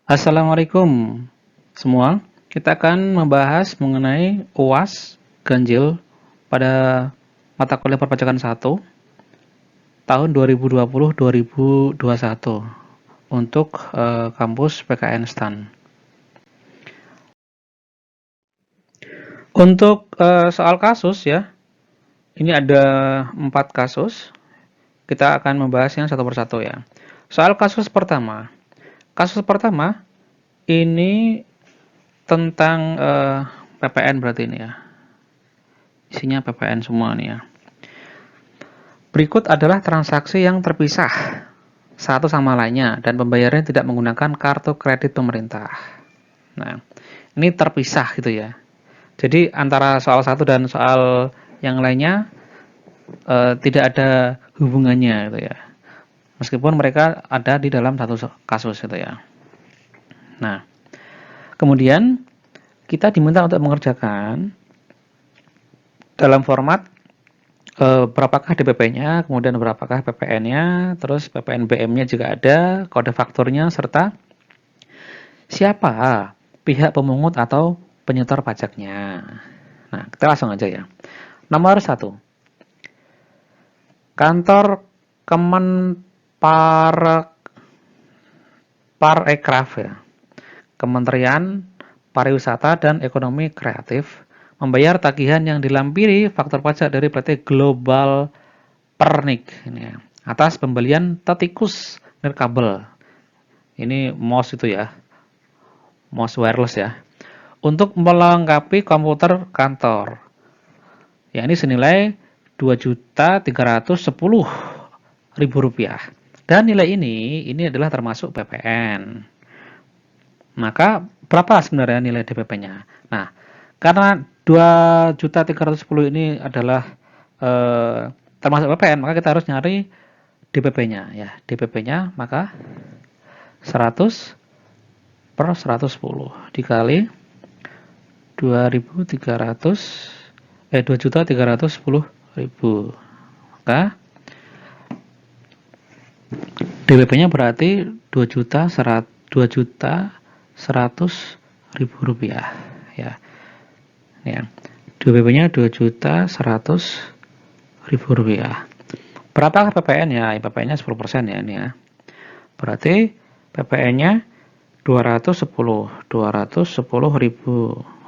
Assalamualaikum semua. Kita akan membahas mengenai UAS ganjil pada mata kuliah perpajakan 1 tahun 2020-2021 untuk kampus PKN STAN. Untuk soal kasus ya, ini ada 4 kasus. Kita akan membahasnya satu persatu ya. Soal kasus pertama. Kasus pertama ini tentang PPN berarti ini ya. Isinya PPN semua nih ya. Berikut adalah transaksi yang terpisah satu sama lainnya dan pembayarannya tidak menggunakan kartu kredit pemerintah. Nah, ini terpisah gitu ya. Jadi antara soal satu dan soal yang lainnya tidak ada hubungannya gitu ya. Meskipun mereka ada di dalam satu kasus gitu ya. Nah, kemudian kita diminta untuk mengerjakan dalam format berapakah DPP-nya, kemudian berapakah PPN-nya, terus PPNBM-nya juga ada, kode fakturnya, serta siapa pihak pemungut atau penyetor pajaknya. Nah, kita langsung aja ya. Nomor 1. Kantor Parekraf ya. Kementerian Pariwisata dan Ekonomi Kreatif membayar tagihan yang dilampiri faktur pajak dari PT Global Pernik ini ya, atas pembelian Tetikus nirkabel. Ini mouse itu ya. Mouse wireless ya. Untuk melengkapi komputer kantor. Ya, ini senilai Rp2.310.000. Dan nilai ini adalah termasuk PPN. Maka berapa sebenarnya nilai DPP-nya? Nah, karena 2.310 ini adalah termasuk PPN, maka kita harus nyari DPP-nya ya. DPP-nya maka 100 per 110 dikali 2.310.000. Maka DPP-nya berarti 2.100.000 rupiah ya. Ya. DPP-nya 2.100.000 rupiah. Berapakah PPN-nya? PPN-nya 10% ya ini ya. Berarti PPN-nya 210.000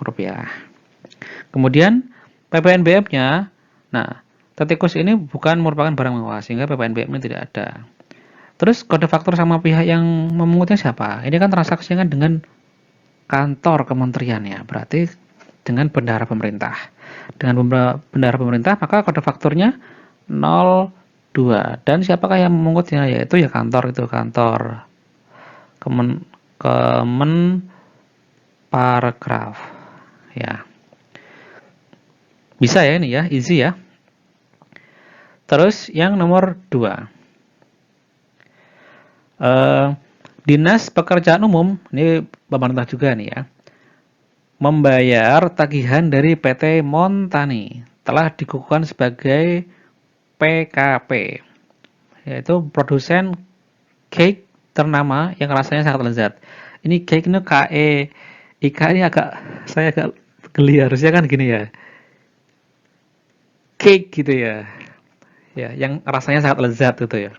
rupiah. Kemudian PPNBM-nya, nah, Tetikus ini bukan merupakan barang mewah sehingga PPNBM-nya tidak ada. Terus kode faktur sama pihak yang memungutnya siapa? Ini kan transaksinya kan dengan kantor kementerian ya, berarti dengan bendahara pemerintah. Dengan bendahara pemerintah maka kode fakturnya 02. Dan siapakah yang memungutnya? Yaitu ya kantor itu, kantor Kemenparekraf ya. Bisa ya ini ya, easy ya. Terus yang nomor 2. Dinas Pekerjaan Umum, ini pemerintah juga nih ya, membayar tagihan dari PT Montani telah dikukuhkan sebagai PKP, yaitu produsen cake ternama yang rasanya sangat lezat. Ini cake ini KE IK ini saya agak geli, harusnya kan gini ya, cake gitu ya, ya yang rasanya sangat lezat gitu ya.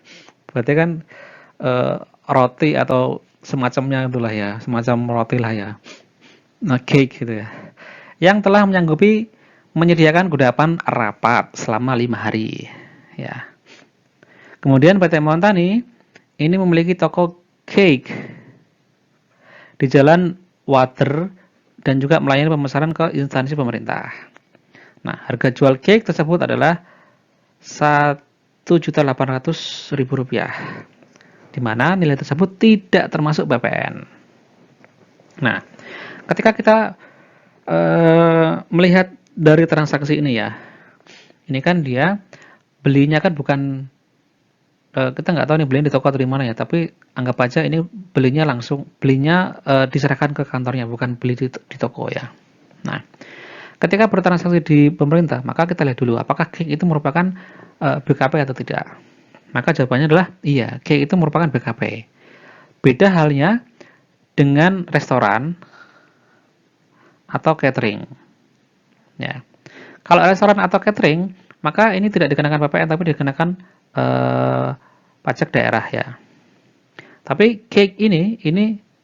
Berarti kan roti atau semacamnya itulah ya, semacam roti lah ya. Nah, cake gitu ya. Yang telah menyanggupi menyediakan kudapan rapat selama 5 hari. Ya. Kemudian PT Montani ini memiliki toko cake di Jalan Water dan juga melayani pemesanan ke instansi pemerintah. Nah, harga jual cake tersebut adalah Rp1.800.000, di mana nilai tersebut tidak termasuk PPN. Nah, ketika kita melihat dari transaksi ini ya, ini kan dia belinya kan bukan, kita nggak tahu nih belinya di toko atau di mana ya, tapi anggap aja ini belinya diserahkan ke kantornya, bukan beli di toko ya. Nah, ketika bertransaksi di pemerintah, maka kita lihat dulu apakah cake itu merupakan BKP atau tidak. Maka jawabannya adalah iya, cake itu merupakan BKP. Beda halnya dengan restoran atau catering. Ya. Kalau restoran atau catering, maka ini tidak dikenakan PPN tapi dikenakan pajak daerah ya. Tapi cake ini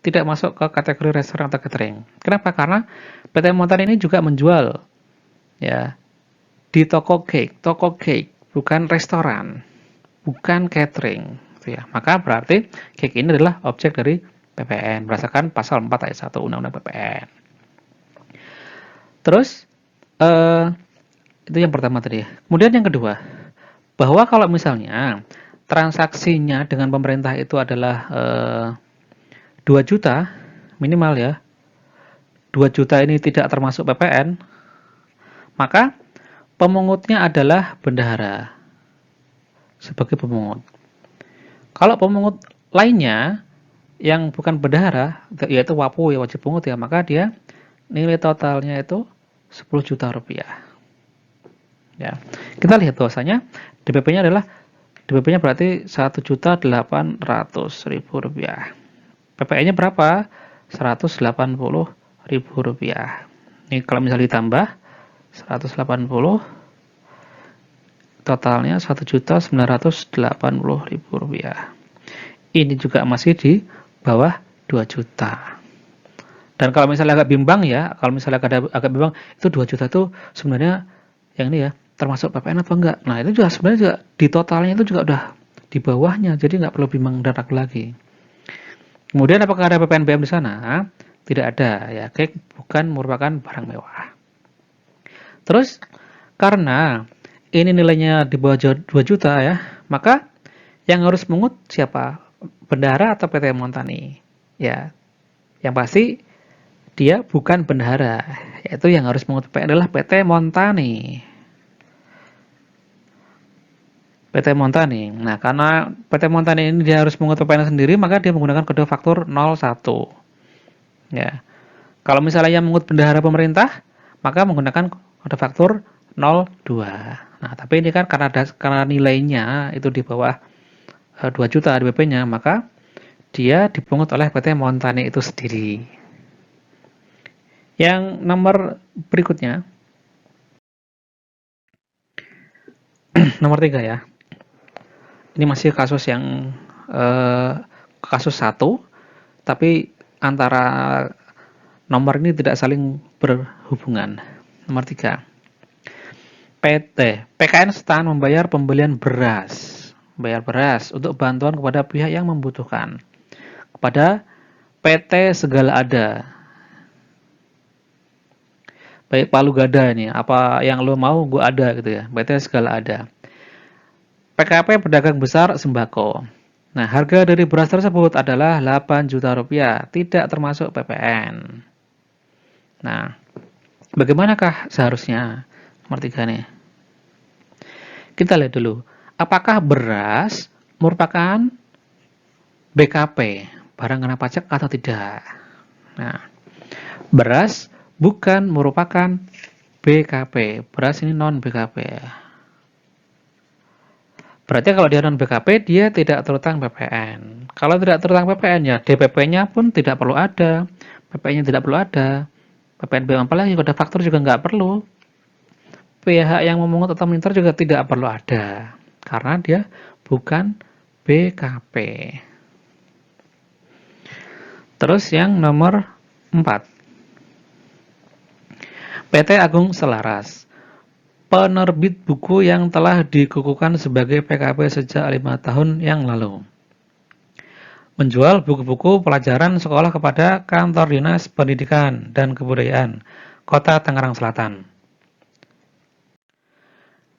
tidak masuk ke kategori restoran atau catering. Kenapa? Karena PT Montan ini juga menjual ya di toko cake, bukan restoran, bukan catering, gitu ya. Maka berarti cake ini adalah objek dari PPN berdasarkan pasal 4 ayat 1 Undang-Undang PPN. Terus itu yang pertama tadi. Kemudian yang kedua, bahwa kalau misalnya transaksinya dengan pemerintah itu adalah 2 juta minimal ya, 2 juta ini tidak termasuk PPN, maka pemungutnya adalah bendahara sebagai pemungut. Kalau pemungut lainnya yang bukan bendahara, yaitu WAPU ya, wajib pungut ya, maka dia nilai totalnya itu 10 juta rupiah. Ya, kita lihat bahwasanya DPP-nya berarti 1.800.000 rupiah. PPN-nya berapa? 180.000 rupiah. Ini kalau misalnya ditambah 180, totalnya 1.980.000 rupiah. Ini juga masih di bawah 2 juta. Dan kalau misalnya agak bimbang ya, kalau misalnya agak bimbang, itu 2 juta itu sebenarnya yang ini ya, termasuk PPN apa enggak? Nah, itu juga sebenarnya juga di totalnya itu juga udah di bawahnya, jadi nggak perlu bimbang dan ragu lagi. Kemudian apakah ada PPNBM di sana? Tidak ada ya, cake bukan merupakan barang mewah. Terus karena ini nilainya di bawah 2 juta ya, maka yang harus mengut siapa? Bendahara atau PT Montani? Ya, yang pasti dia bukan bendahara, yaitu yang harus mengut PPN adalah PT Montani. PT Montani. Nah, karena PT Montani ini dia harus mengut PPN sendiri, maka dia menggunakan kode faktur 01. Ya. Kalau misalnya yang mengut bendahara pemerintah, maka menggunakan kode faktur 02. Nah, tapi ini kan karena nilainya itu di bawah 2 juta DPP-nya, maka dia dipungut oleh PT Montani itu sendiri. Yang nomor berikutnya, nomor 3 ya. Ini masih kasus yang kasus 1, tapi antara nomor ini tidak saling berhubungan. Nomor 3. PKN STAN membayar pembelian beras. Bayar beras untuk bantuan kepada pihak yang membutuhkan. Kepada PT Segala Ada. Baik Palu Gada ini, apa yang lo mau gue ada gitu ya. PT Segala Ada. PKP pedagang besar sembako. Nah, harga dari beras tersebut adalah 8 juta rupiah, tidak termasuk PPN. Nah, bagaimanakah seharusnya? Nomor 3 nih. Kita lihat dulu, apakah beras merupakan BKP, barang kena pajak atau tidak? Nah, beras bukan merupakan BKP, beras ini non BKP. Berarti kalau dia non BKP, dia tidak terutang PPN. Kalau tidak terutang PPN, ya DPP-nya pun tidak perlu ada, PPN-nya tidak perlu ada, PPNBM apalagi kode faktur juga nggak perlu. Pihak yang memungut atau menyetor juga tidak perlu ada, karena dia bukan BKP. Terus yang nomor 4. PT Agung Selaras. Penerbit buku yang telah dikukuhkan sebagai PKP sejak 5 tahun yang lalu. Menjual buku-buku pelajaran sekolah kepada kantor dinas pendidikan dan kebudayaan Kota Tangerang Selatan.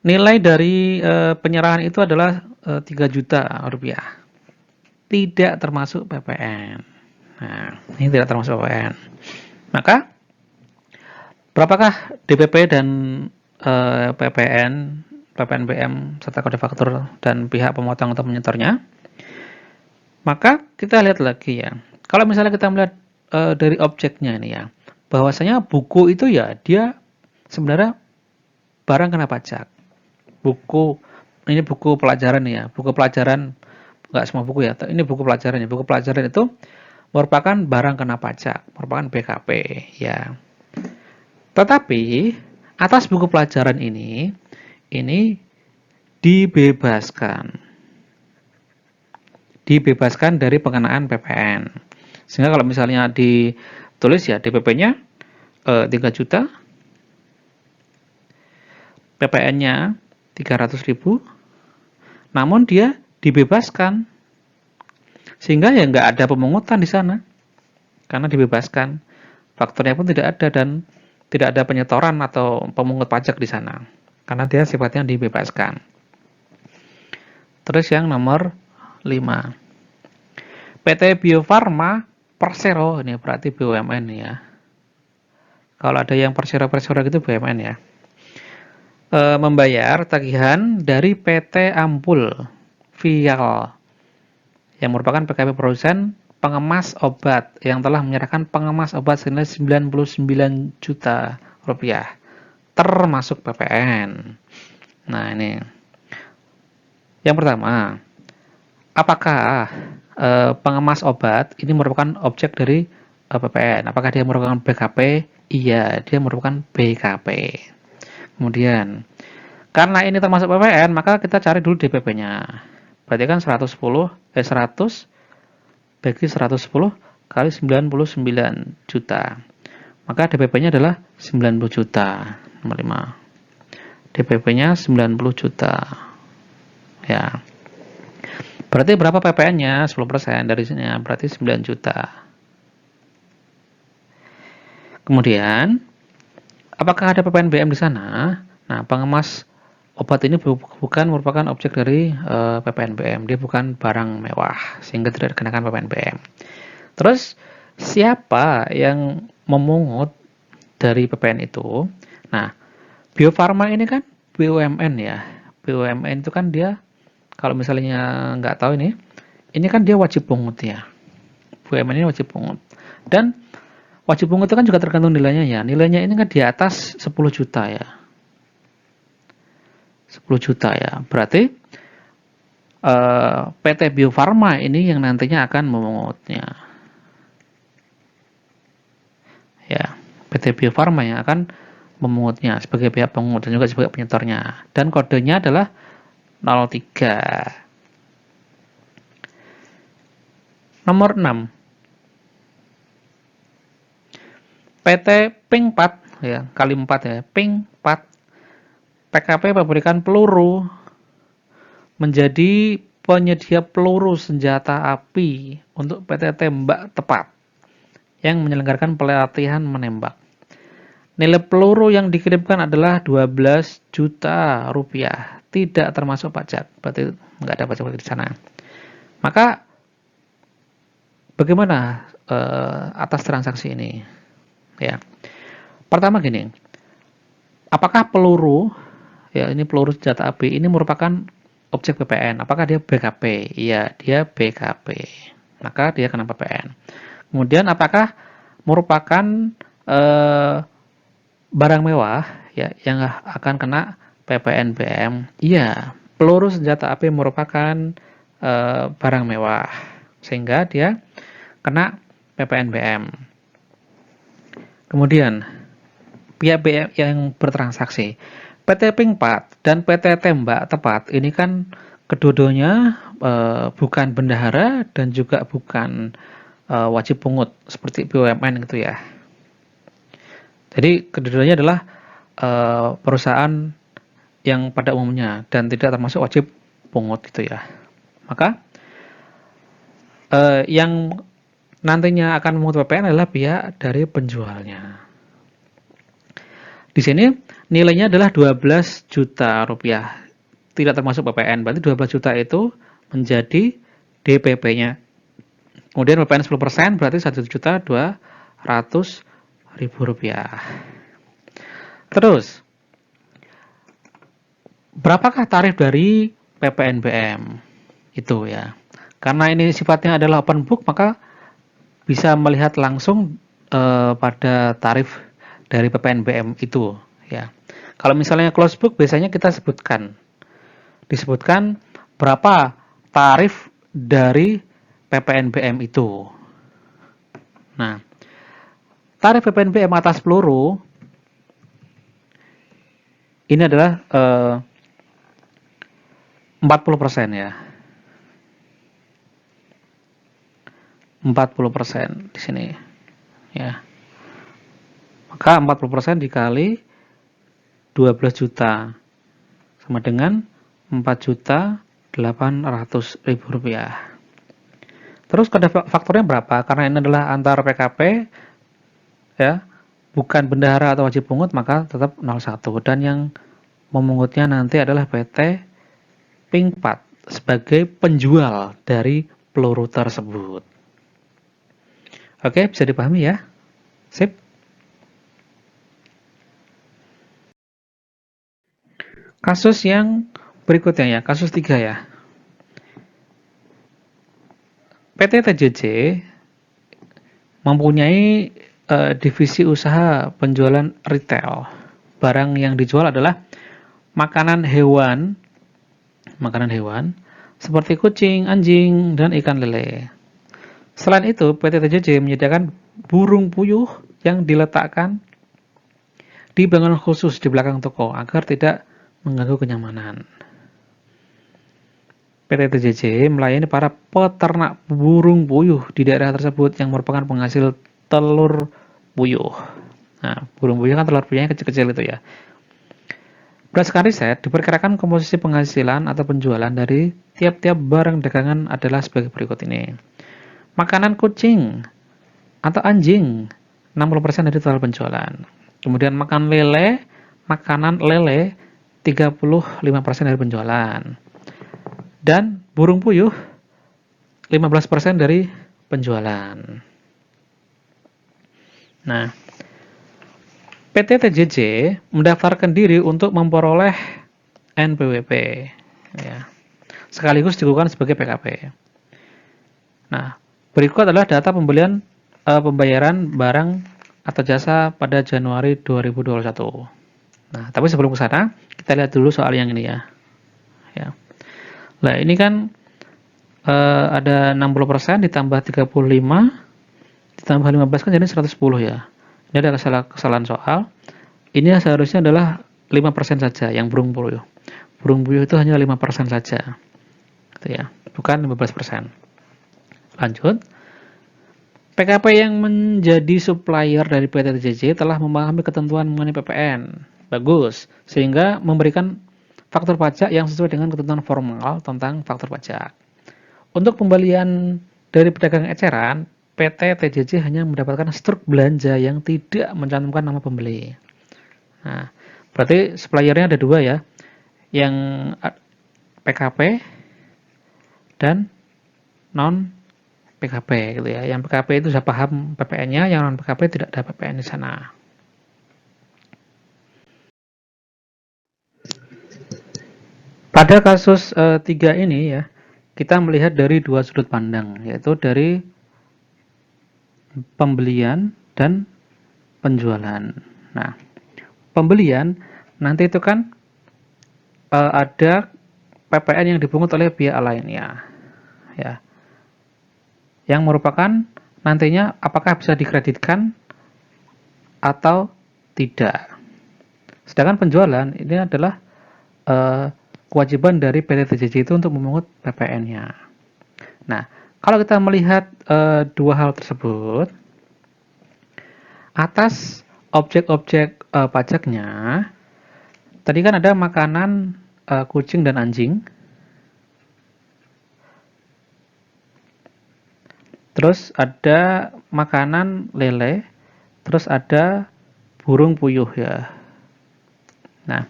Nilai dari penyerahan itu adalah 3 juta rupiah. Tidak termasuk PPN. Nah, ini tidak termasuk PPN. Maka, berapakah DPP dan PPN, PPNBM, serta kode faktur dan pihak pemotong atau penyetornya? Maka kita lihat lagi ya. Kalau misalnya kita melihat dari objeknya ini ya, bahwasanya buku itu ya dia sebenarnya barang kena pajak. Buku ini buku pelajaran ya, buku pelajaran nggak semua buku ya. Ini buku pelajaran ya. Buku pelajaran itu merupakan barang kena pajak, merupakan BKP, ya. Tetapi atas buku pelajaran ini dibebaskan dari pengenaan PPN. Sehingga kalau misalnya ditulis ya DPP-nya 3 juta, PPN-nya 300.000, namun dia dibebaskan. Sehingga ya nggak ada pemungutan di sana. Karena dibebaskan. Fakturnya pun tidak ada dan tidak ada penyetoran atau pemungut pajak di sana. Karena dia sifatnya dibebaskan. Terus yang nomor 5. PT Bio Farma Persero, ini berarti BUMN ya. Kalau ada yang Persero gitu BUMN ya. Membayar tagihan dari PT Ampul Vial yang merupakan PKP produsen pengemas obat yang telah menyerahkan pengemas obat senilai 99 juta rupiah termasuk PPN. Nah, ini. Yang pertama, apakah pengemas obat ini merupakan objek dari PPN? Apakah dia merupakan BKP? Iya, dia merupakan BKP. Kemudian, karena ini termasuk PPN, maka kita cari dulu DPP-nya. Berarti kan 100 bagi 110 kali 99 juta. Maka DPP-nya adalah 90 juta. Nomor 5. DPP-nya 90 juta. Ya. Berarti berapa PPN-nya? 10% dari sini, berarti 9 juta. Kemudian, apakah ada PPNBM di sana? Nah, pengemas obat ini bukan merupakan objek dari PPNBM. Dia bukan barang mewah, sehingga tidak dikenakan PPNBM. Terus, siapa yang memungut dari PPN itu? Nah, Bio Farma ini kan BUMN ya. BUMN itu kan dia, kalau misalnya nggak tahu ini kan dia wajib pungut ya. BUMN ini wajib pungut. Dan wajib pungut itu kan juga tergantung nilainya ya. Nilainya ini kan di atas 10 juta ya. 10 juta ya. Berarti PT Bio Farma ini yang nantinya akan memungutnya. Ya, PT Bio Farma yang akan memungutnya sebagai pihak pemungut dan juga sebagai penyetornya. Dan kodenya adalah 03. Nomor 6. PT Pingpat ya, kali 4 ya. Pingpat PKP pabrikan peluru menjadi penyedia peluru senjata api untuk PT Tembak Tepat yang menyelenggarakan pelatihan menembak. Nilai peluru yang dikirimkan adalah 12 juta rupiah, tidak termasuk pajak, berarti nggak ada pajak di sana. Maka bagaimana atas transaksi ini? Ya, pertama gini, apakah peluru ya ini peluru senjata api ini merupakan objek PPN? Apakah dia BKP? Iya, dia BKP. Maka dia kena PPN. Kemudian apakah merupakan barang mewah ya yang akan kena PPNBM? Iya, peluru senjata api merupakan barang mewah sehingga dia kena PPNBM. Kemudian pihak yang bertransaksi PT Pingpat dan PT Tembak Tepat ini kan kedua-duanya bukan bendahara dan juga bukan wajib pungut seperti BUMN gitu ya. Jadi kedua-duanya adalah perusahaan yang pada umumnya dan tidak termasuk wajib pungut gitu ya. Maka yang nantinya akan memungut PPN adalah pihak dari penjualnya. Di sini nilainya adalah 12 juta rupiah. Tidak termasuk PPN. Berarti 12 juta itu menjadi DPP-nya. Kemudian PPN 10% berarti 1.200.000 rupiah. Terus, berapakah tarif dari PPNBM? Itu ya. Karena ini sifatnya adalah open book, maka bisa melihat langsung pada tarif dari PPNBM itu ya. Kalau misalnya close book biasanya kita disebutkan berapa tarif dari PPNBM itu. Nah, tarif PPNBM atas peluru ini adalah 40% ya. 40% di sini ya. Maka 40% dikali 12 juta sama dengan 4.800.000 rupiah. Terus kada faktornya berapa? Karena ini adalah antar PKP ya, bukan bendahara atau wajib pungut, maka tetap 0,1. Dan yang memungutnya nanti adalah PT Pingpat sebagai penjual dari peluru tersebut. Oke, bisa dipahami ya? Sip. Kasus yang berikutnya ya, kasus 3 ya. PT TJJ mempunyai divisi usaha penjualan retail. Barang yang dijual adalah makanan hewan seperti kucing, anjing, dan ikan lele. Selain itu, PT TJJ menyediakan burung puyuh yang diletakkan di bangunan khusus di belakang toko agar tidak mengganggu kenyamanan. PT TJJ melayani para peternak burung puyuh di daerah tersebut yang merupakan penghasil telur puyuh. Nah, burung puyuh kan telur puyuhnya kecil-kecil itu ya. Berdasarkan riset, diperkirakan komposisi penghasilan atau penjualan dari tiap-tiap barang dagangan adalah sebagai berikut ini. Makanan kucing atau anjing, 60% dari total penjualan. Kemudian makanan lele, 35% dari penjualan. Dan burung puyuh, 15% dari penjualan. Nah, PT TJJ mendaftarkan diri untuk memperoleh NPWP ya. Sekaligus digunakan sebagai PKP. Nah, berikut adalah data pembayaran barang atau jasa pada Januari 2021. Nah, tapi sebelum ke sana, kita lihat dulu soal yang ini ya. Ya. Nah, ini kan ada 60% ditambah 35 ditambah 15 kan jadi 110 ya. Ini ada kesalahan soal. Ini seharusnya adalah 5% saja yang burung puyuh. Burung puyuh itu hanya 5% saja. Gitu ya. Bukan 15%. Lanjut. PKP yang menjadi supplier dari PT TJJ telah memahami ketentuan mengenai PPN. Bagus. Sehingga memberikan faktur pajak yang sesuai dengan ketentuan formal tentang faktur pajak. Untuk pembelian dari pedagang eceran, PT TJJ hanya mendapatkan struk belanja yang tidak mencantumkan nama pembeli. Nah, berarti suppliernya ada dua ya, yang PKP dan non PKP gitu ya. Yang PKP itu sudah paham PPN-nya, yang non PKP tidak ada PPN di sana. Pada kasus 3 ini ya, kita melihat dari dua sudut pandang, yaitu dari pembelian dan penjualan. Nah, pembelian nanti itu kan ada PPN yang dipungut oleh pihak lainnya, ya, yang merupakan nantinya apakah bisa dikreditkan atau tidak. Sedangkan penjualan ini adalah kewajiban dari PT TJJ itu untuk memungut PPN-nya. Nah, kalau kita melihat dua hal tersebut, atas objek-objek pajaknya, tadi kan ada makanan kucing dan anjing, terus ada makanan lele, terus ada burung puyuh ya. Nah,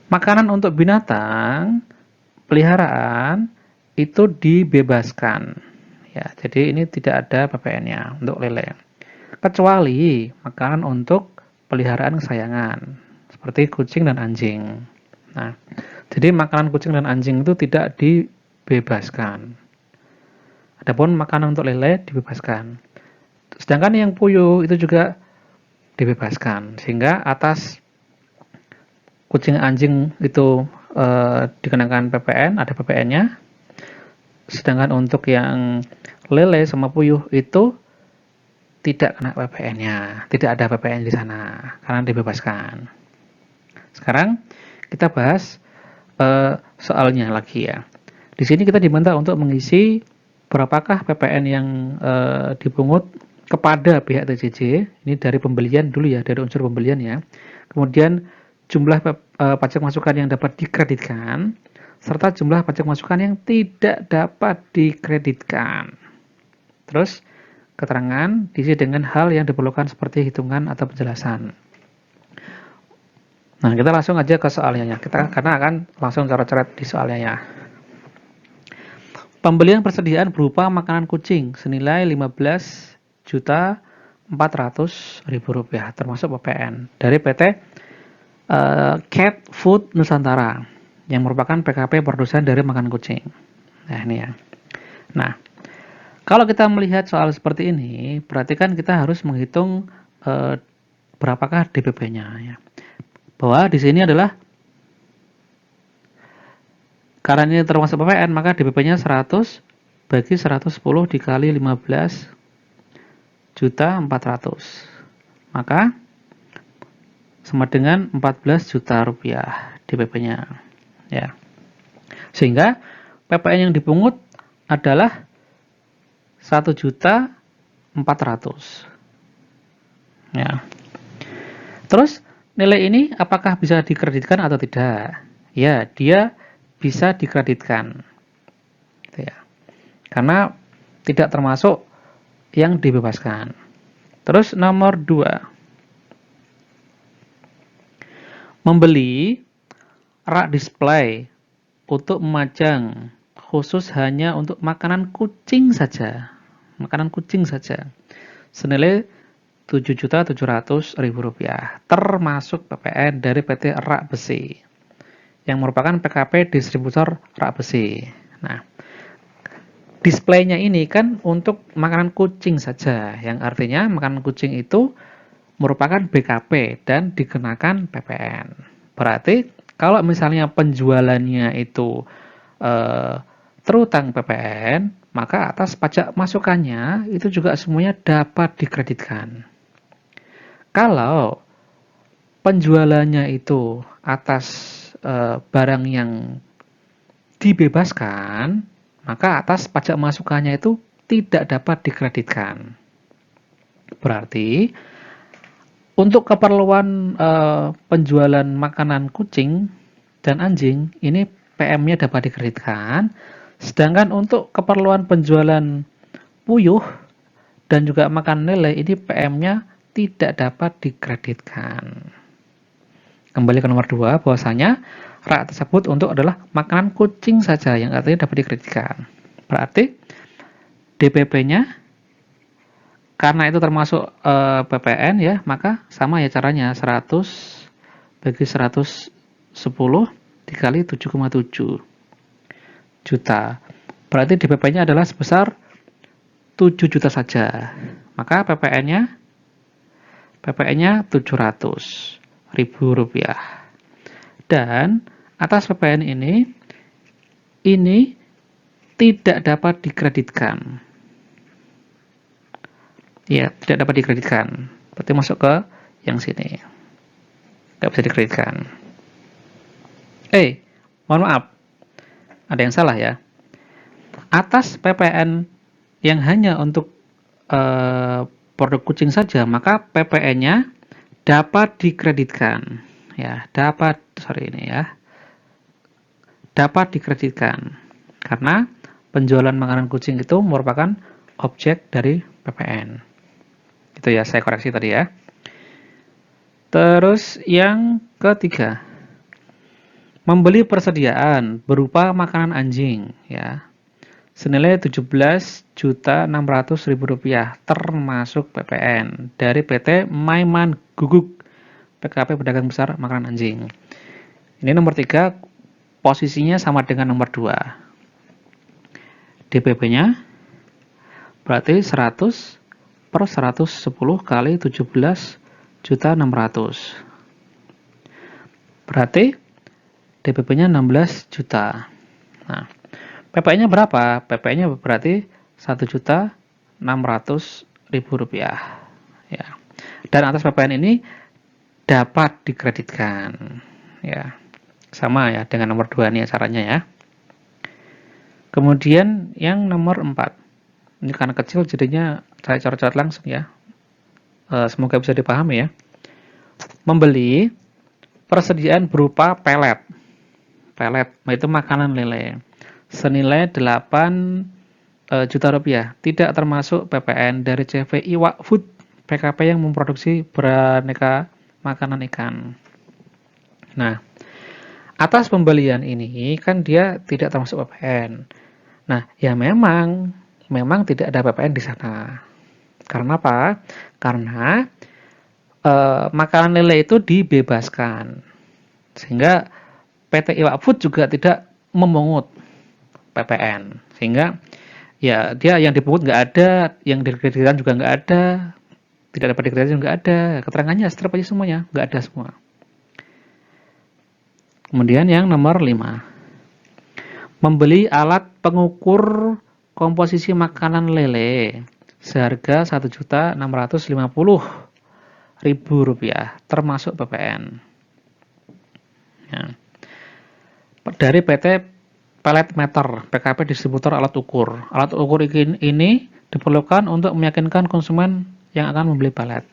makanan untuk binatang peliharaan itu dibebaskan ya. Jadi ini tidak ada PPN-nya untuk lele. Kecuali makanan untuk peliharaan kesayangan seperti kucing dan anjing. Nah, jadi makanan kucing dan anjing itu tidak dibebaskan. Adapun makanan untuk lele dibebaskan. Sedangkan yang puyuh itu juga dibebaskan. Sehingga atas kucing anjing itu dikenakan PPN, ada PPN-nya. Sedangkan untuk yang lele sama puyuh itu tidak kena PPN-nya, tidak ada PPN di sana karena dibebaskan. Sekarang kita bahas soalnya lagi ya. Di sini kita diminta untuk mengisi berapakah PPN yang dipungut kepada pihak TJJ. Ini dari pembelian dulu ya, dari unsur pembelian ya. Kemudian jumlah pajak masukan yang dapat dikreditkan serta jumlah pajak masukan yang tidak dapat dikreditkan. Terus keterangan diisi dengan hal yang diperlukan seperti hitungan atau penjelasan. Nah, kita langsung aja ke soalnya. Karena akan langsung coret-coret di soalnya ya. Pembelian persediaan berupa makanan kucing senilai Rp15.400.000 termasuk PPN dari PT Cat Food Nusantara yang merupakan PKP produsen dari makanan kucing. Nah, ini ya. Nah, kalau kita melihat soal seperti ini, berarti kan kita harus menghitung berapakah DPP-nya ya. Bahwa di sini adalah karena ini termasuk PPN, maka DPP-nya 100 bagi 110 dikali 15.400.000. Maka sama dengan 14 juta rupiah DPP-nya. Ya. Sehingga PPN yang dipungut adalah 1.400.000. Ya. Terus nilai ini apakah bisa dikreditkan atau tidak? Ya, dia bisa dikreditkan. Gitu ya. Karena tidak termasuk yang dibebaskan. Terus nomor 2. Membeli rak display untuk memajang khusus hanya untuk makanan kucing saja. Makanan kucing saja. Senilai Rp7.700.000 termasuk PPN dari PT Rak Besi yang merupakan PKP distributor rak besi. Nah, displaynya ini kan untuk makanan kucing saja, yang artinya makanan kucing itu merupakan BKP dan dikenakan PPN. Berarti kalau misalnya penjualannya itu terutang PPN, maka atas pajak masukannya itu juga semuanya dapat dikreditkan. Kalau penjualannya itu atas barang yang dibebaskan, maka atas pajak masukannya itu tidak dapat dikreditkan. Berarti untuk keperluan penjualan makanan kucing dan anjing, ini PM-nya dapat dikreditkan. Sedangkan untuk keperluan penjualan puyuh dan juga makan lele, ini PM-nya tidak dapat dikreditkan. Kembali ke nomor 2, bahwasanya rak tersebut untuk adalah makanan kucing saja, yang artinya dapat dikreditkan. Berarti DPP-nya karena itu termasuk PPN ya, maka sama ya caranya, 100 bagi 110 dikali 7,7 juta. Berarti DPP-nya adalah sebesar 7 juta saja. Maka PPN-nya 700.000 rupiah. Dan atas PPN ini tidak dapat dikreditkan. Ya, tidak dapat dikreditkan. Berarti masuk ke yang sini. Tidak bisa dikreditkan. Mohon maaf. Ada yang salah ya. Atas PPN yang hanya untuk produk kucing saja, maka PPN-nya dapat dikreditkan. Ya, dapat dikreditkan. Karena penjualan makanan kucing itu merupakan objek dari PPN. Itu ya, saya koreksi tadi ya. Terus yang ketiga, membeli persediaan berupa makanan anjing ya, senilai Rp17.600.000 termasuk PPN dari PT Maiman Guguk, PKP Pedagang Besar Makanan Anjing. Ini nomor 3, posisinya sama dengan nomor 2. DPP-nya berarti 100 per 110 kali 17.600.000. Berarti DPP-nya 16 juta. Nah, PPN-nya berapa? PPN-nya berarti 1.600.000 Rp100.000 ya. Dan atas PPN ini dapat dikreditkan ya. Sama ya dengan nomor 2 nih caranya ya. Kemudian yang nomor 4. Ini karena kecil jadinya saya coret-coret langsung ya. Semoga bisa dipahami ya. Membeli persediaan berupa pelet. Pelet itu makanan lele senilai 8 juta rupiah, tidak termasuk PPN dari CV Iwak Food PKP yang memproduksi beraneka makanan ikan. Nah, atas pembelian ini kan dia tidak termasuk PPN. Nah, ya memang tidak ada PPN di sana. Karena apa? Karena makanan lele itu dibebaskan. Sehingga PT Iwak Food juga tidak memungut PPN. Sehingga ya dia yang dipungut nggak ada, yang dikreditkan juga nggak ada, tidak dapat dikreditkan juga nggak ada, keterangannya strip aja semuanya, nggak ada semua. Kemudian yang nomor 5, membeli alat pengukur komposisi makanan lele seharga Rp1.650.000 termasuk PPN ya. Dari PT Pelet Meter PKP distributor alat ukur. Alat ukur ini diperlukan untuk meyakinkan konsumen yang akan membeli pelet.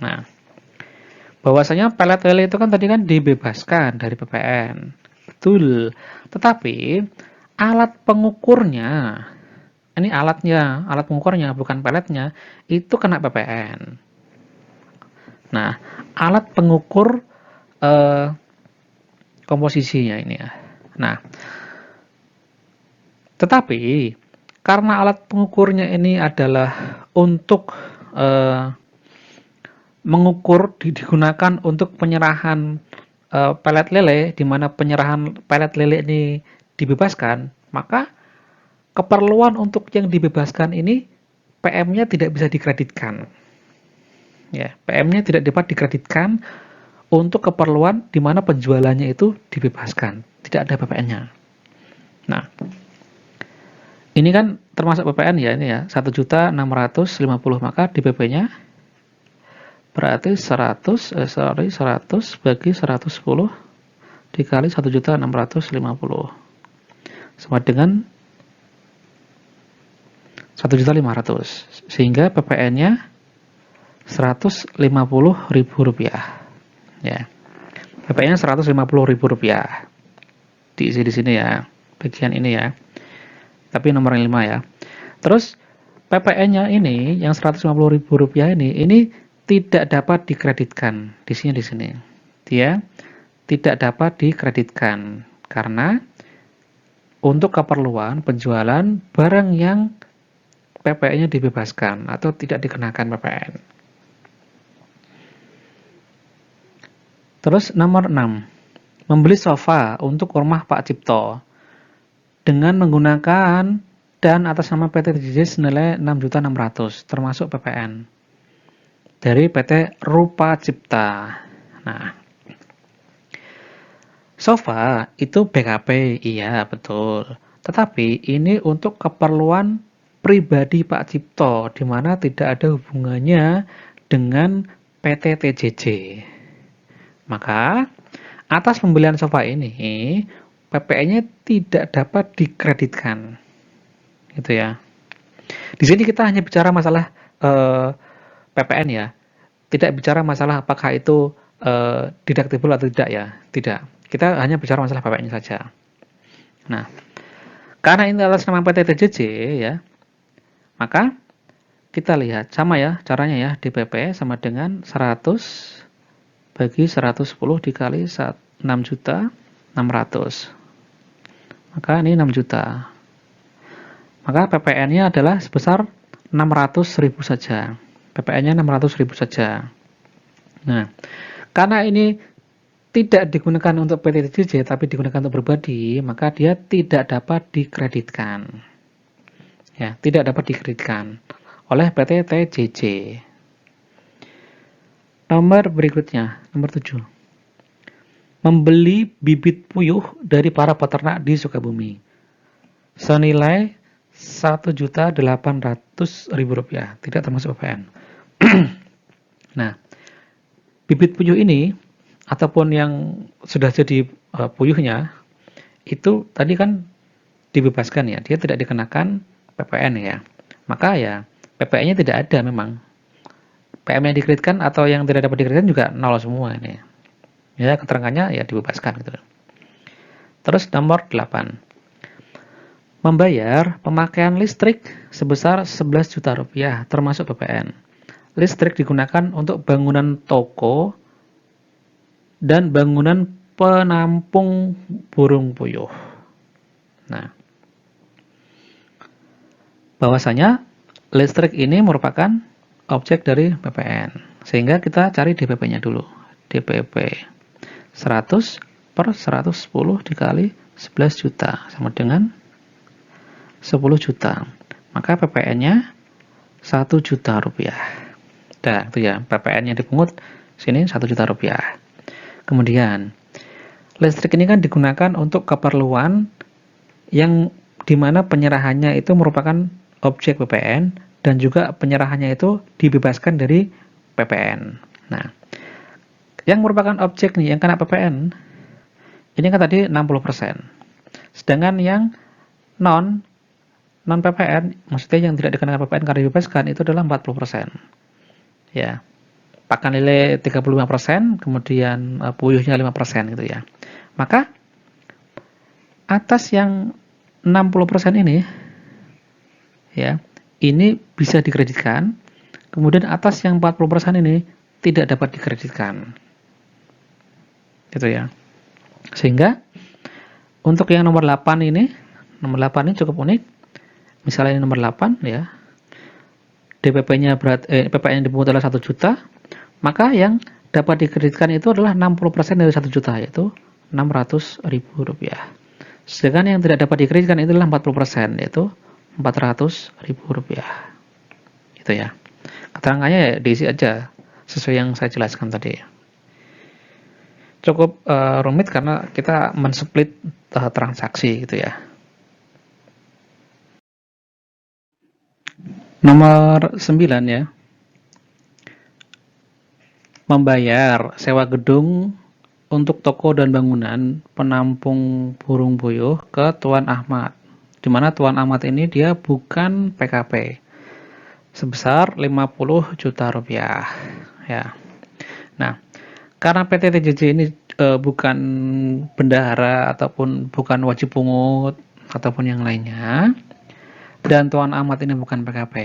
Nah, bahwasanya pelet lele itu kan tadi kan dibebaskan dari PPN. Betul. Tetapi alat pengukurnya, ini alatnya, alat pengukurnya bukan peletnya, itu kena PPN. Nah, alat pengukur komposisinya ini ya. Nah, tetapi karena alat pengukurnya ini adalah untuk mengukur digunakan untuk penyerahan pelet lele, di mana penyerahan pelet lele ini dibebaskan, maka keperluan untuk yang dibebaskan ini PM-nya tidak bisa dikreditkan. Ya, PM-nya tidak dapat dikreditkan untuk keperluan di mana penjualannya itu dibebaskan, tidak ada PPN-nya. Nah, ini kan termasuk PPN ya, ini ya, 1.650.000, maka DPP-nya berarti 100 bagi 110 dikali 1.650.000 sama dengan 1.500.000, sehingga PPN-nya Rp150.000 ya. PPN-nya Rp150.000 diisi di sini ya, bagian ini ya. Tapi nomor yang 5 ya. Terus PPN-nya ini yang Rp150.000 ini tidak dapat dikreditkan. Di sini. Dia tidak dapat dikreditkan karena untuk keperluan penjualan barang yang PPN-nya dibebaskan atau tidak dikenakan PPN. Terus nomor 6, membeli sofa untuk rumah Pak Cipto dengan menggunakan dan atas nama PT TJJ senilai 6.600.000 termasuk PPN dari PT Rupa Cipta. Nah, sofa itu BKP, iya betul. Tetapi ini untuk keperluan pribadi Pak Cipto, di mana tidak ada hubungannya dengan PT TJJ. Maka atas pembelian sofa ini PPN-nya tidak dapat dikreditkan, gitu ya. Di sini kita hanya bicara masalah PPN ya, tidak bicara masalah apakah itu deductible atau tidak ya, tidak. Kita hanya bicara masalah PPN saja. Nah, karena ini atas nama PT TJJ ya, maka kita lihat sama ya caranya ya, DPP sama dengan 100 bagi 110 dikali 6.600.000. Maka ini 6 juta. Maka PPN-nya adalah sebesar 600.000 saja. PPN-nya 600.000 saja. Nah, karena ini tidak digunakan untuk PT TJJ tapi digunakan untuk pribadi, maka dia tidak dapat dikreditkan. Ya, tidak dapat dikreditkan oleh PT TJJ. Nomor berikutnya, nomor 7. Membeli bibit puyuh dari para peternak di Sukabumi senilai Rp1.800.000, tidak termasuk PPN. Nah, bibit puyuh ini ataupun yang sudah jadi puyuhnya itu tadi kan dibebaskan ya, dia tidak dikenakan PPN ya. Maka ya PPN-nya tidak ada memang. PM yang dikreditkan atau yang tidak dapat dikreditkan juga nol semua ini. Ya, keterangannya ya dibebaskan gitu. Terus nomor 8. Membayar pemakaian listrik sebesar 11 juta rupiah termasuk PPN. Listrik digunakan untuk bangunan toko dan bangunan penampung burung puyuh. Nah, bahwasanya listrik ini merupakan objek dari PPN. Sehingga kita cari DPP-nya dulu. DPP 100 per 110 dikali 11 juta sama dengan 10 juta. Maka PPN-nya 1 juta rupiah. Nah, itu ya, PPN yang dipungut sini 1 juta rupiah. Kemudian, listrik ini kan digunakan untuk keperluan yang dimana penyerahannya itu merupakan objek PPN dan juga penyerahannya itu dibebaskan dari PPN. Nah, yang merupakan objek nih yang kena PPN ini kan tadi 60%. Sedangkan yang non PPN, maksudnya yang tidak dikenakan PPN karena dibebaskan itu adalah 40%. Ya. Pakan lele 35%, kemudian puyuhnya 5% gitu ya. Maka atas yang 60% ini ya, ini bisa dikreditkan. Kemudian atas yang 40% ini tidak dapat dikreditkan. Gitu ya. Sehingga untuk yang nomor 8 ini cukup unik. Misalnya ini nomor 8 ya. DPP-nya PPN yang dipungut adalah 1 juta, maka yang dapat dikreditkan itu adalah 60% dari 1 juta, yaitu Rp600.000. Sedangkan yang tidak dapat dikreditkan itu adalah 40%, yaitu Rp400.000. Gitu ya. Keterangannya ya diisi aja sesuai yang saya jelaskan tadi. Cukup rumit karena kita mensplit transaksi gitu ya. Nomor 9 ya. Membayar sewa gedung untuk toko dan bangunan penampung burung puyuh ke Tuan Ahmad. Di mana Tuan Ahmad ini dia bukan PKP. Sebesar 50 juta rupiah. Ya. Nah, karena PT TJJ ini bukan bendahara ataupun bukan wajib pungut ataupun yang lainnya, dan Tuan Ahmad ini bukan PKP,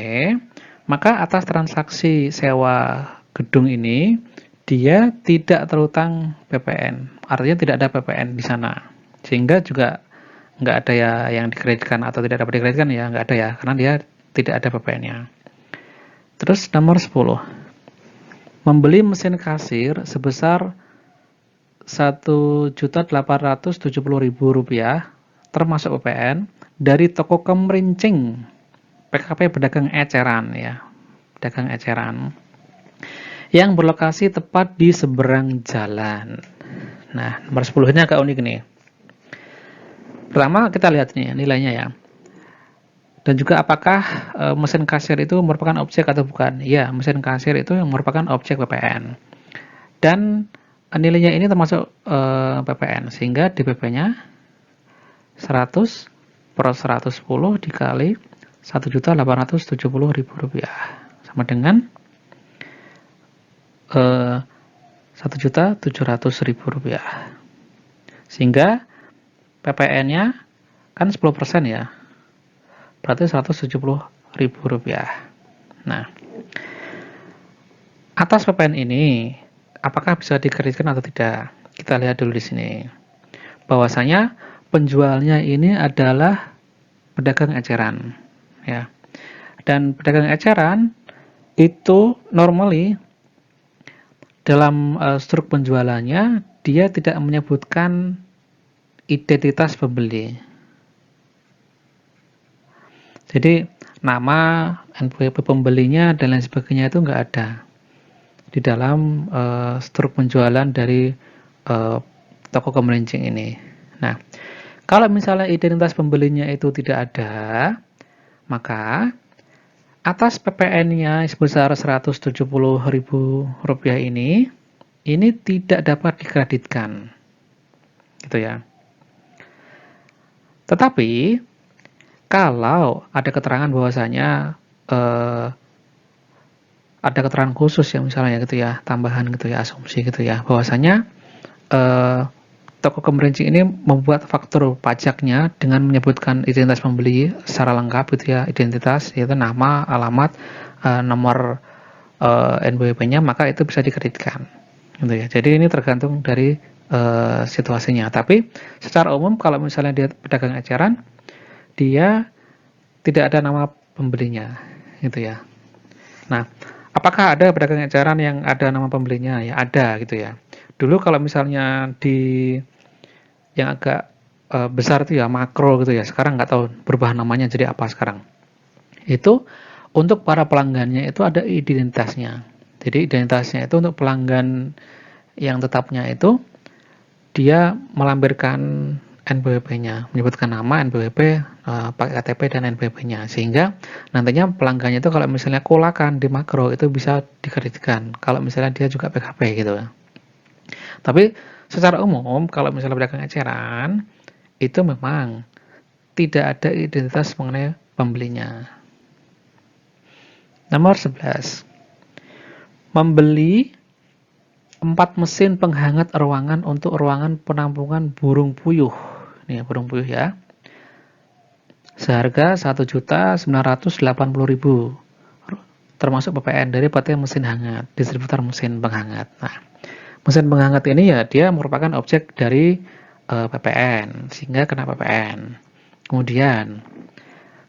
maka atas transaksi sewa gedung ini dia tidak terutang PPN. Artinya tidak ada PPN di sana. Sehingga juga nggak ada ya yang dikreditkan atau tidak dapat dikreditkan ya, nggak ada ya, karena dia tidak ada PPN-nya. Terus nomor 10. Membeli mesin kasir sebesar Rp1.870.000 termasuk PPN dari toko Kemerincing PKP pedagang eceran ya, pedagang eceran yang berlokasi tepat di seberang jalan. Nah, nomor 10 ini agak unik nih. Pertama kita lihat nih nilainya ya. Dan juga apakah mesin kasir itu merupakan objek atau bukan? Ya, mesin kasir itu merupakan objek PPN. Dan nilainya ini termasuk PPN, sehingga DPP-nya 100 per 110 dikali Rp1.870.000 sama dengan Rp1.700.000. Sehingga PPN-nya kan 10% ya. Berarti Rp170.000. Nah, atas PPN ini apakah bisa dikreditkan atau tidak? Kita lihat dulu di sini. Bahwasanya penjualnya ini adalah pedagang eceran, ya. Dan pedagang eceran itu normally dalam struk penjualannya dia tidak menyebutkan identitas pembeli. Jadi nama, NPWP pembelinya dan lain sebagainya itu nggak ada di dalam struk penjualan dari toko Kemerincing ini. Nah, kalau misalnya identitas pembelinya itu tidak ada, Maka atas PPN-nya sebesar Rp170.000 ini tidak dapat dikreditkan, gitu ya. Tetapi kalau ada keterangan bahwasanya ada keterangan khusus ya misalnya gitu ya, tambahan gitu ya, asumsi gitu ya, bahwasanya toko kemerincing ini membuat faktur pajaknya dengan menyebutkan identitas pembeli secara lengkap gitu ya, identitas yaitu nama, alamat, nomor NPWP-nya, maka itu bisa dikreditkan gitu ya. Jadi ini tergantung dari situasinya. Tapi secara umum kalau misalnya dia pedagang eceran, dia tidak ada nama pembelinya gitu ya. Nah, apakah ada pedagang eceran yang ada nama pembelinya? Ya ada gitu ya. Dulu kalau misalnya di yang agak besar itu ya makro gitu ya, sekarang nggak tahu berubah namanya jadi apa sekarang. Itu untuk para pelanggannya itu ada identitasnya. Jadi identitasnya itu untuk pelanggan yang tetapnya itu dia melampirkan NPWP-nya, menyebutkan nama, NPWP, pakai KTP dan NPWP-nya, sehingga nantinya pelanggannya itu kalau misalnya kolakan di makro itu bisa dikreditkan kalau misalnya dia juga PKP gitu. Tapi secara umum kalau misalnya pedagang eceran itu memang tidak ada identitas mengenai pembelinya. Nomor 11. Membeli 4 mesin penghangat ruangan untuk ruangan penampungan burung puyuh. Nih, burung puyuh ya. Seharga Rp1.980.000. Termasuk PPN dari PT Mesin Hangat, distributor mesin penghangat. Nah, mesin penghangat ini ya dia merupakan objek dari PPN, sehingga kena PPN. Kemudian,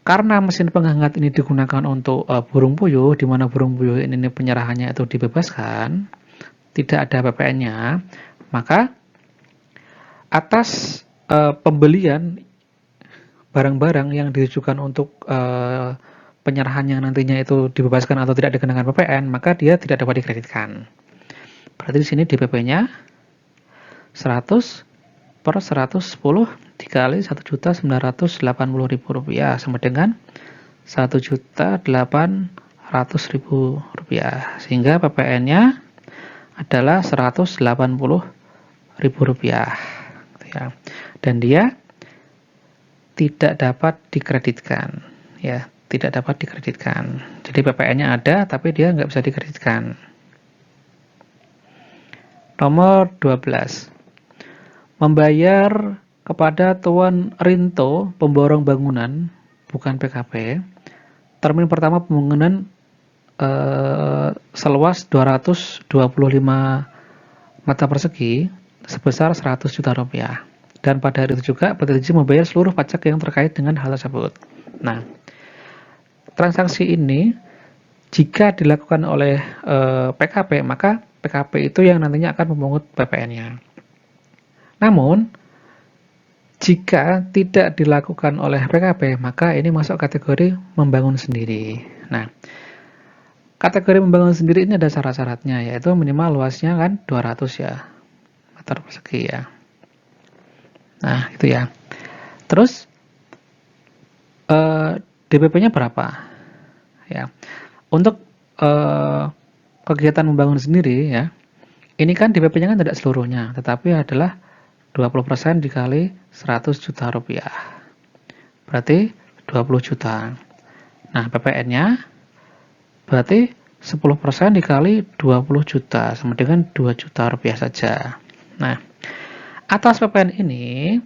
karena mesin penghangat ini digunakan untuk burung puyuh, di mana burung puyuh ini penyerahannya itu dibebaskan, tidak ada PPN-nya, maka atas pembelian barang-barang yang ditujukan untuk penyerahan yang nantinya itu dibebaskan atau tidak dikenakan PPN, maka dia tidak dapat dikreditkan. Berarti di sini DPP-nya 100 per 110 dikali Rp1.980.000 sama dengan Rp1.800.000, sehingga PPN-nya adalah Rp180.000 ya. Dan dia tidak dapat dikreditkan ya, tidak dapat dikreditkan. Jadi PPN-nya ada tapi dia nggak bisa dikreditkan. Nomor 12. Membayar kepada Tuan Rinto, pemborong bangunan, bukan PKP, termin pertama pembangunan seluas 225 meter persegi sebesar Rp100 juta. Dan pada hari itu juga PT Digi membayar seluruh pajak yang terkait dengan hal tersebut. Nah, transaksi ini jika dilakukan oleh PKP, maka PKP itu yang nantinya akan memungut PPN-nya. Namun, jika tidak dilakukan oleh PKP, maka ini masuk kategori membangun sendiri. Nah, kategori membangun sendiri ini ada syarat-syaratnya, yaitu minimal luasnya kan 200 ya, meter persegi ya. Nah, itu ya. Terus, DPP-nya berapa? Ya, untuk kegiatan membangun sendiri ya, ini kan DPP-nya kan tidak seluruhnya, tetapi adalah 20% dikali Rp100 juta. Berarti 20 juta. Nah, PPN-nya berarti 10% dikali 20 juta sama dengan 2 juta rupiah saja. Nah, atas PPN ini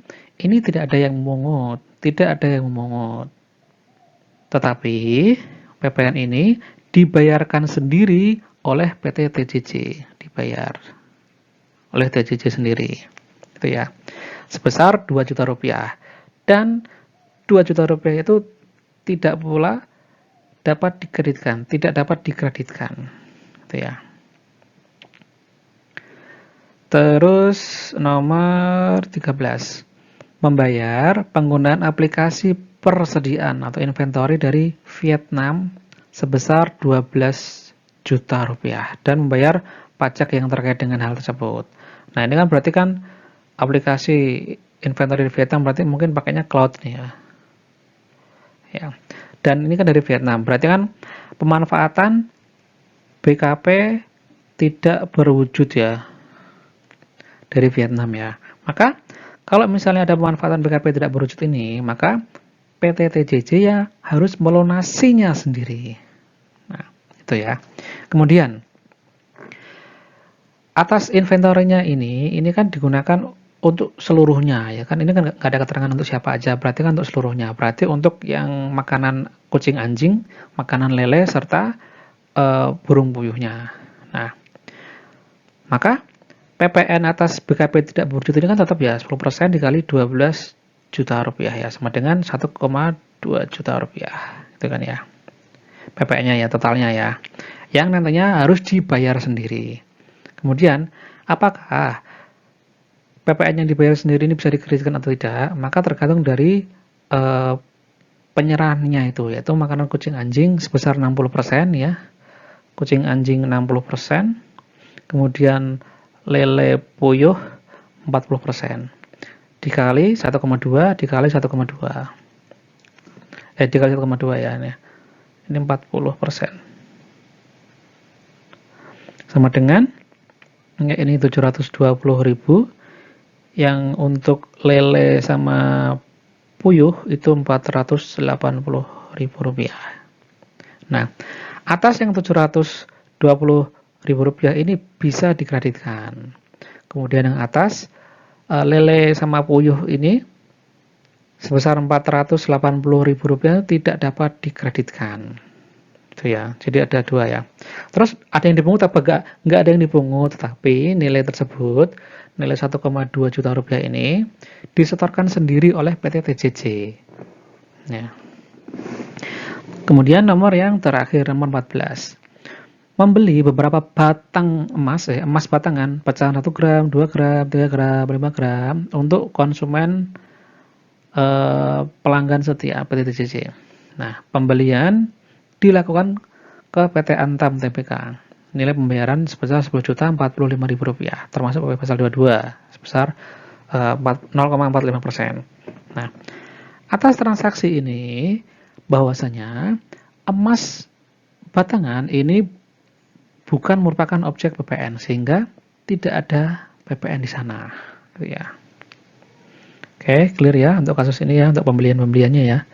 tidak ada yang memungut, tidak ada yang memungut. Tetapi PPN ini dibayarkan sendiri oleh PT TJJ, dibayar oleh TJJ sendiri. Itu ya. Sebesar 2 juta rupiah. Dan 2 juta rupiah itu tidak pula dapat dikreditkan, tidak dapat dikreditkan. Itu ya. Terus nomor 13. Membayar penggunaan aplikasi persediaan atau inventory dari Vietnam sebesar 12 juta rupiah dan membayar pajak yang terkait dengan hal tersebut. Nah, ini kan berarti kan aplikasi inventory di Vietnam berarti mungkin pakainya cloud nih ya. Ya. dan ini kan dari Vietnam. Berarti kan pemanfaatan BKP tidak berwujud ya dari Vietnam ya. Maka kalau misalnya ada pemanfaatan BKP tidak berwujud ini, maka PT TJJ ya harus melunasinya sendiri. Nah, itu ya. Kemudian atas inventory-nya ini kan digunakan untuk seluruhnya ya kan, ini kan nggak ada keterangan untuk siapa aja, berarti kan untuk seluruhnya, berarti untuk yang makanan kucing anjing, makanan lele, serta burung puyuhnya. Nah, maka PPN atas BKP tidak berwujud ini kan tetap ya 10% dikali 12 juta rupiah ya, sama dengan 1,2 juta rupiah, itu kan ya PPN-nya ya, totalnya ya, yang nantinya harus dibayar sendiri. Kemudian, apakah PPN yang dibayar sendiri ini bisa dikreditkan atau tidak? Maka tergantung dari penyerahannya itu, yaitu makanan kucing anjing sebesar 60% ya. Kucing anjing 60%, kemudian lele puyuh 40%. Dikali 1,2 dikali 1,2. Dikali 1,2 ya ini. Ini 40%. Sama dengan ini 720.000, yang untuk lele sama puyuh itu 480.000 rupiah. Nah, atas yang 720.000 rupiah ini bisa dikreditkan. Kemudian yang atas lele sama puyuh ini sebesar 480.000 rupiah tidak dapat dikreditkan. Itu ya, jadi ada dua ya. Terus ada yang dipungut apa enggak ada yang dipungut, tetapi nilai tersebut, nilai 1,2 juta rupiah ini disetorkan sendiri oleh PT TJJ ya. Kemudian nomor yang terakhir, nomor 14, membeli beberapa batang emas emas batangan pecahan 1 gram, 2 gram, 3 gram, 5 gram untuk konsumen pelanggan setia PT TJJ. Nah, pembelian dilakukan ke PT Antam Tbk. Nilai pembayaran sebesar Rp10.045.000, termasuk PP pasal 22 sebesar 0,45%. Nah, atas transaksi ini bahwasanya emas batangan ini bukan merupakan objek PPN, sehingga tidak ada PPN di sana, ya. Oke, clear ya untuk kasus ini ya, untuk pembelian-pembeliannya ya.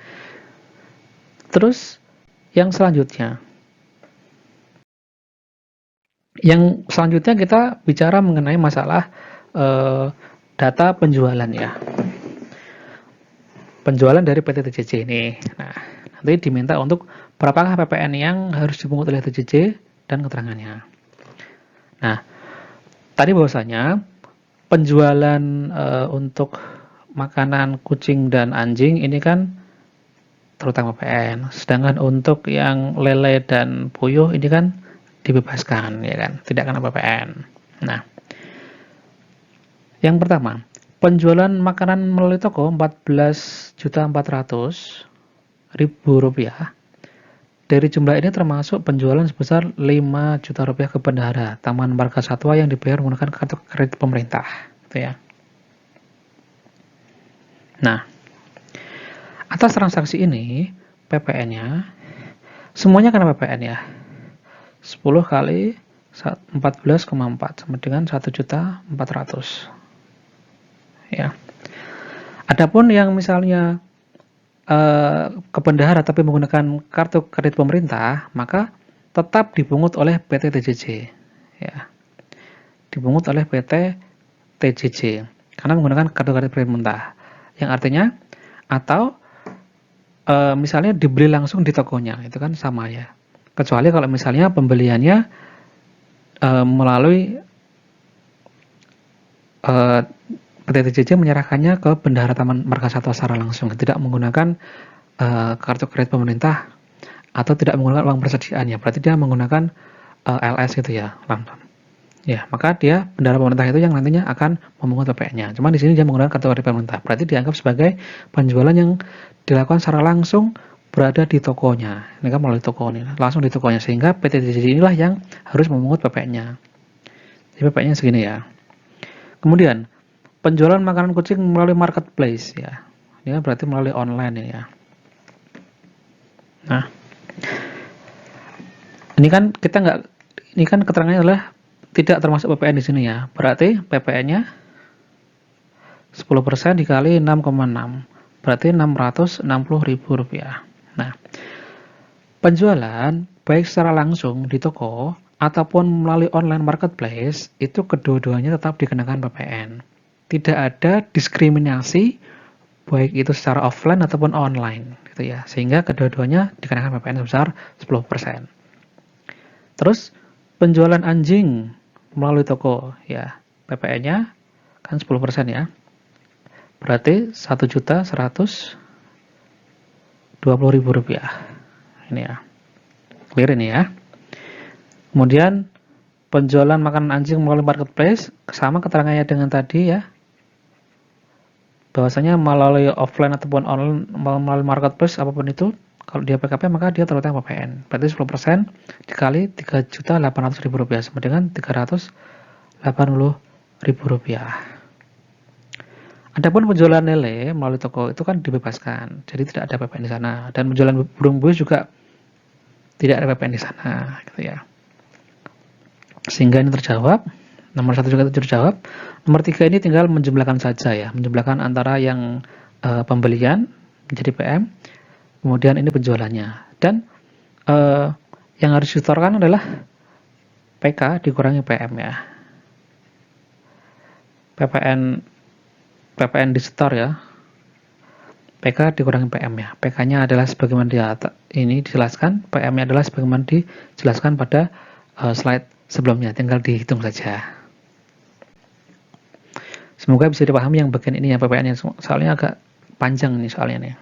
Terus yang selanjutnya kita bicara mengenai masalah data penjualan ya. Penjualan dari PT TJJ ini. Nah, nanti diminta untuk berapakah PPN yang harus dipungut oleh TJJ dan keterangannya. Nah, tadi bahwasanya penjualan untuk makanan kucing dan anjing ini kan terutama PPN. Sedangkan untuk yang lele dan puyuh ini kan dibebaskan, ya kan, tidak kena PPN. Nah, yang pertama, penjualan makanan melalui toko 14.400.000 rupiah. Dari jumlah ini termasuk penjualan sebesar 5 juta rupiah ke bendahara Taman Marga Satwa yang dibayar menggunakan kartu kredit pemerintah, gitu ya. Nah, atas transaksi ini PPN-nya semuanya kena PPN ya. 10 kali 14,4 sama dengan 1.400.000. Ya. Adapun yang misalnya ke bendahara tapi menggunakan kartu kredit pemerintah, maka tetap dipungut oleh PT TJJ. Ya. Dipungut oleh PT TJJ karena menggunakan kartu kredit pemerintah. Yang artinya atau misalnya dibeli langsung di tokonya, itu kan sama ya. Kecuali kalau misalnya pembeliannya melalui PT TJJ menyerahkannya ke bendahara Taman Marga Satwa secara langsung, tidak menggunakan kartu kredit pemerintah atau tidak menggunakan uang persediaannya, berarti dia menggunakan LS gitu ya, langsung. Ya, maka dia bendahara pemerintah itu yang nantinya akan memungut PPN-nya. Cuma di sini dia menggunakan kartu kredit pemerintah, berarti dianggap sebagai penjualan yang dilakukan secara langsung berada di tokonya. Ini kan melalui toko ini, langsung di tokonya, sehingga PT TJJ inilah yang harus memungut PPN-nya. Jadi PPN-nya segini ya. Kemudian penjualan makanan kucing melalui marketplace ya. Ini kan berarti melalui online ini ya. Nah, ini kan keterangannya adalah tidak termasuk PPN di sini ya. Berarti PPN-nya 10% dikali 6,6. Berarti Rp660.000. Nah, penjualan baik secara langsung di toko ataupun melalui online marketplace itu kedua-duanya tetap dikenakan PPN. Tidak ada diskriminasi baik itu secara offline ataupun online gitu ya. Sehingga kedua-duanya dikenakan PPN sebesar 10%. Terus penjualan anjing melalui toko ya, PPN-nya kan 10% ya. Berarti Rp1.120.000. Ini ya. Clear ini ya. Kemudian penjualan makanan anjing melalui marketplace sama keterangannya dengan tadi ya. Bahwasanya melalui offline ataupun online melalui marketplace apapun itu, kalau dia PKP maka dia terutang PPN. Berarti 10% dikali Rp3.800.000 sama dengan Rp380.000. Adapun penjualan lele melalui toko itu kan dibebaskan, jadi tidak ada PPN di sana. Dan penjualan burung buis juga tidak ada PPN di sana, gitu ya. Sehingga ini terjawab. Nomor 1 juga terjawab. Nomor 3 ini tinggal menjumlahkan saja ya, menjumlahkan antara yang pembelian menjadi PM, kemudian ini penjualannya. Dan yang harus disetorkan adalah PK dikurangi PM ya. PPN disetor ya. PK dikurangi PM ya. PK-nya adalah sebagaimana ini dijelaskan, PM-nya adalah sebagaimana dijelaskan pada slide sebelumnya, tinggal dihitung saja. Semoga bisa dipahami yang bagian ini ya, PPN-nya, soalnya agak panjang nih soalnya nih.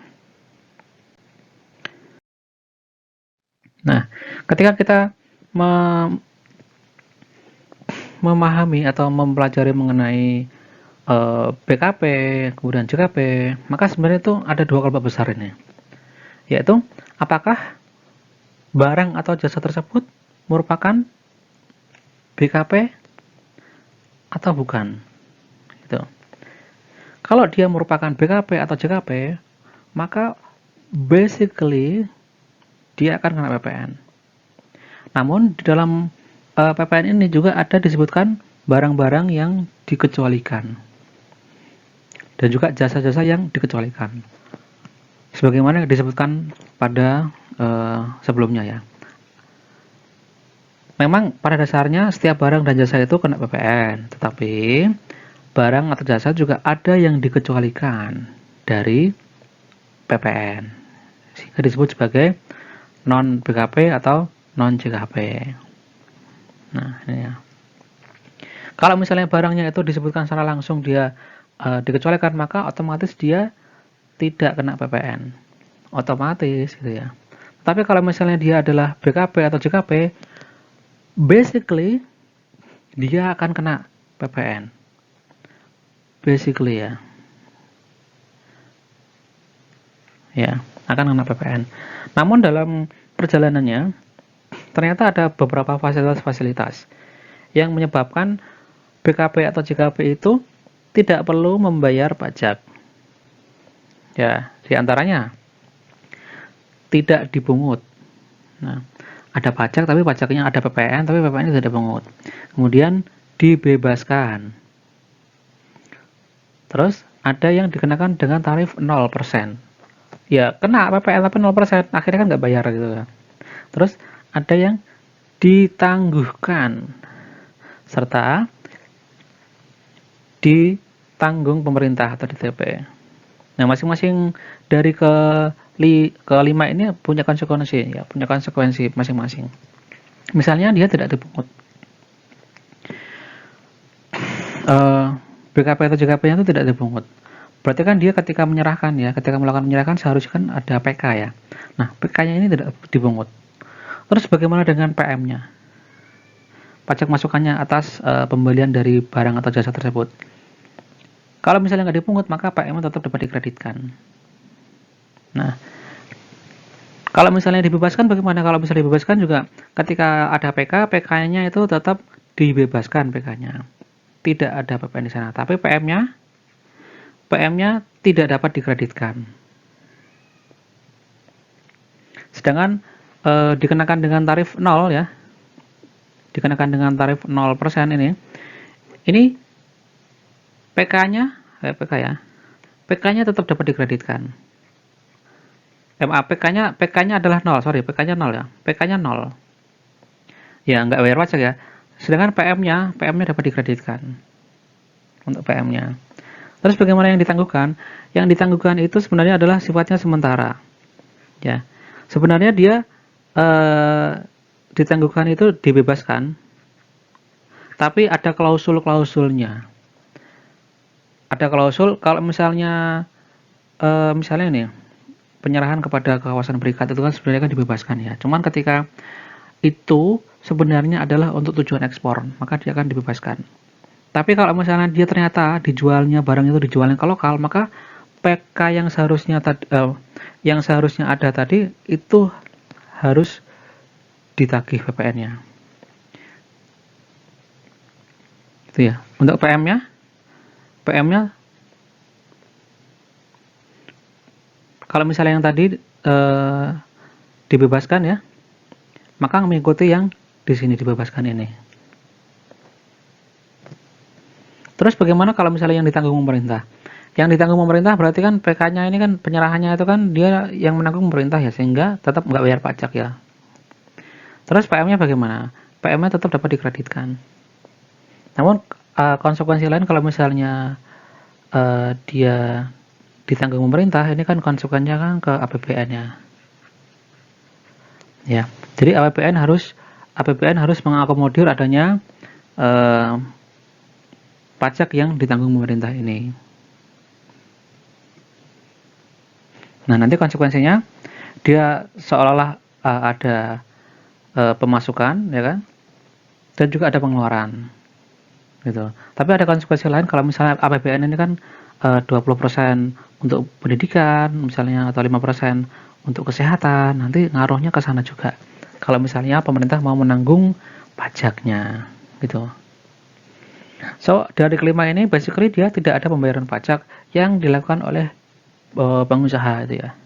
Nah, ketika kita memahami atau mempelajari mengenai BKP, kemudian JKP, maka sebenarnya itu ada dua kelompok besar ini, yaitu apakah barang atau jasa tersebut merupakan BKP atau bukan. Gitu. Kalau dia merupakan BKP atau JKP, maka basically dia akan kena PPN. Namun di dalam PPN ini juga ada disebutkan barang-barang yang dikecualikan dan juga jasa-jasa yang dikecualikan, sebagaimana disebutkan pada sebelumnya ya. Memang pada dasarnya setiap barang dan jasa itu kena PPN, tetapi barang atau jasa juga ada yang dikecualikan dari PPN, sehingga disebut sebagai non BKP atau non JKP. Nah, ini ya. Kalau misalnya barangnya itu disebutkan secara langsung dia dikecualikan, maka otomatis dia tidak kena PPN. Otomatis gitu ya. Tapi kalau misalnya dia adalah BKP atau JKP, basically dia akan kena PPN. Basically ya. Ya, akan kena PPN. Namun dalam perjalanannya ternyata ada beberapa fasilitas-fasilitas yang menyebabkan BKP atau JKP itu tidak perlu membayar pajak. Ya, diantaranya tidak dipungut. Nah, ada pajak tapi pajaknya ada PPN tapi PPN tidak dipungut. Kemudian dibebaskan. Terus ada yang dikenakan dengan tarif 0%. Ya, kena PPN tapi 0%, akhirnya kan nggak bayar gitu. Terus ada yang ditangguhkan serta ditanggung pemerintah atau DTP. Nah, masing-masing dari kelima ini punya konsekuensi ya, punya konsekuensi masing-masing. Misalnya dia tidak dipungut. BKP atau JKP-nya itu tidak dipungut. Berarti kan dia ketika menyerahkan ya, ketika melakukan menyerahkan seharusnya kan ada PK ya. Nah, PK-nya ini tidak dipungut. Terus bagaimana dengan PM-nya? Pajak masukannya atas pembelian dari barang atau jasa tersebut. Kalau misalnya nggak dipungut, maka PM tetap dapat dikreditkan. Nah, kalau misalnya dibebaskan bagaimana? Kalau misalnya dibebaskan juga ketika ada PK, PK-nya itu tetap dibebaskan PK-nya. Tidak ada PPN di sana, tapi PM-nya tidak dapat dikreditkan. Sedangkan dikenakan dengan tarif 0 ya. Dikenakan dengan tarif 0% ini PK-nya PK ya. PK-nya tetap dapat dikreditkan. PK-nya adalah 0, sorry, PK-nya 0 ya. PK-nya 0. Ya, nggak bayar pajak ya. Sedangkan PM-nya dapat dikreditkan. Untuk PM-nya. Terus bagaimana yang ditangguhkan? Yang ditangguhkan itu sebenarnya adalah sifatnya sementara. Ya. Sebenarnya dia ditangguhkan itu dibebaskan. Tapi ada klausul-klausulnya. Ada klausul kalau misalnya ini penyerahan kepada kawasan berikat itu kan sebenarnya kan dibebaskan ya. Cuman ketika itu sebenarnya adalah untuk tujuan ekspor, maka dia akan dibebaskan. Tapi kalau misalnya dia ternyata dijualnya barang itu dijualnya ke lokal, maka PK yang seharusnya ada tadi itu harus ditagih PPN-nya. Itu ya. Untuk PM-nya kalau misalnya yang tadi dibebaskan ya, maka mengikuti yang di sini dibebaskan ini. Terus bagaimana kalau misalnya yang ditanggung pemerintah? Yang ditanggung pemerintah berarti kan PK-nya ini kan penyerahannya itu kan dia yang menanggung pemerintah ya, sehingga tetap nggak bayar pajak ya. Terus PM-nya bagaimana? PM-nya tetap dapat dikreditkan. Namun konsekuensi lain kalau misalnya dia ditanggung pemerintah, ini kan konsekuensinya kan ke APBN-nya. Ya. Jadi APBN harus mengakomodir adanya pajak yang ditanggung pemerintah ini. Nah, nanti konsekuensinya dia seolah-olah ada pemasukan, ya kan? Dan juga ada pengeluaran. Gitu. Tapi ada konsekuensi lain kalau misalnya APBN ini kan 20% untuk pendidikan misalnya atau 5% untuk kesehatan, nanti ngaruhnya ke sana juga. Kalau misalnya pemerintah mau menanggung pajaknya, gitu. So, dari kelima ini basically dia tidak ada pembayaran pajak yang dilakukan oleh pengusaha itu ya.